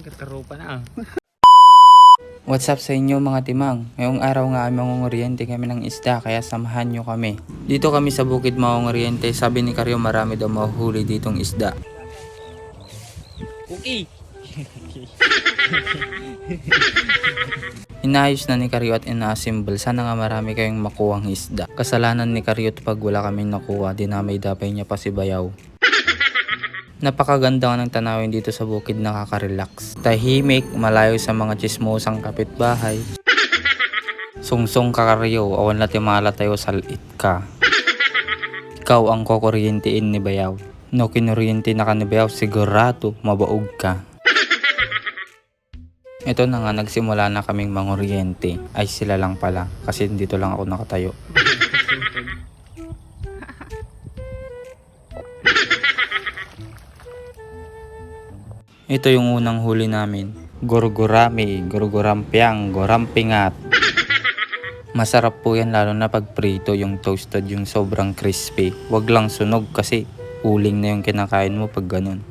Katarupa na. What's up sa inyo mga timang? Ngayong araw nga ay mangunguryente kami ng isda kaya samahan nyo kami. Dito kami sa bukid mangunguryente, sabi ni Karyo marami daw mahuhuli ditong isda. Cookie! Inayos na ni Karyo at ina-assemble, sana nga marami kayong makuhang isda. Kasalanan ni Karyo pag wala kaming nakuha, dinamay dapay niya pa si Bayaw. Napakaganda nga ng tanawin dito sa bukid, nakaka-relax. Tahimik, malayo sa mga chismosang kapitbahay. Sungsong ka Karyo, awan natin mahalatayo salit ka. Ikaw ang kukuryentiin ni Bayaw. No kinuryente na ka ni Bayaw, sigurado mabaog ka. Ito na nga, nagsimula na kaming manguryente. Ay sila lang pala, kasi dito lang ako nakatayo. Ito yung unang huli namin. Gurgurami, gurgurampiang, gorampingat. Masarap po yan lalo na pag prito, yung toasted, yung sobrang crispy. Wag lang sunog kasi uling na yung kinakain mo pag ganun.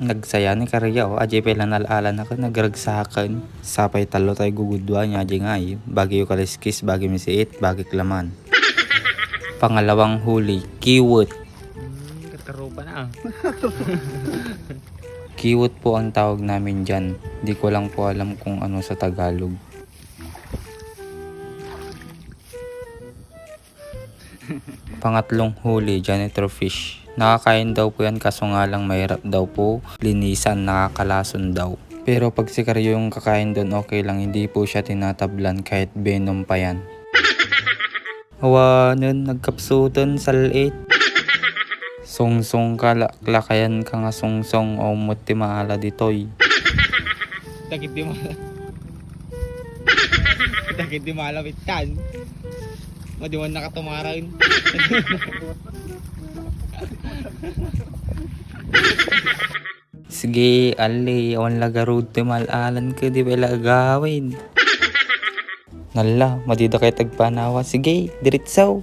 Nagsaya ni Karya o ajay pala nalala na ka nagragsakan. Sapay talo tayo gugudwa niya ajay nga bagi yung kaliskis, bagi misiit, bagi klaman. Pangalawang huli, kiwot. Katarupa na. Kiwot po ang tawag namin dyan. Di ko lang po alam kung ano sa Tagalog. Pangatlong huli, janitor fish. Nakakain daw po yan kaso nga lang mahirap daw po linisan, nakakalason daw. Pero pag si Karyo yung kakain doon okay lang, hindi po siya tinatablan kahit venom pa yan. Hawanan, nagkapsutan, salit. Sungsong ka, lakayan ka nga sungsong o muti maala ditoy. Takit di mala. Takit di malawit kan. Madiwan nakatumarain. Sige, ali, awan lagarod ti malalan ka, di ba ilagawin? Nala, madida kay tagpanawa. Sige, diritsaw.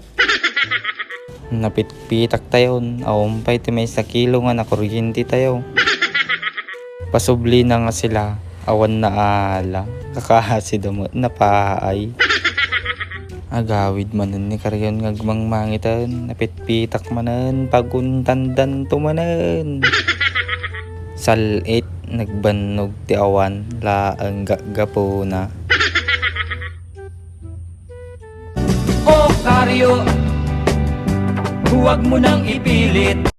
Napitpitak tayo, awampay ti may sa kilo nga nakuryente tayo. Pasubli na nga sila, awan na ala, kakahasi mo na paay. Agawid manan ni Karyon ngagmang mangitan, napitpitak manan, paguntandan tumanan. Salit, nagbanog ti awan, laang gagapo na. O Karyo, huwag mo nang ipilit.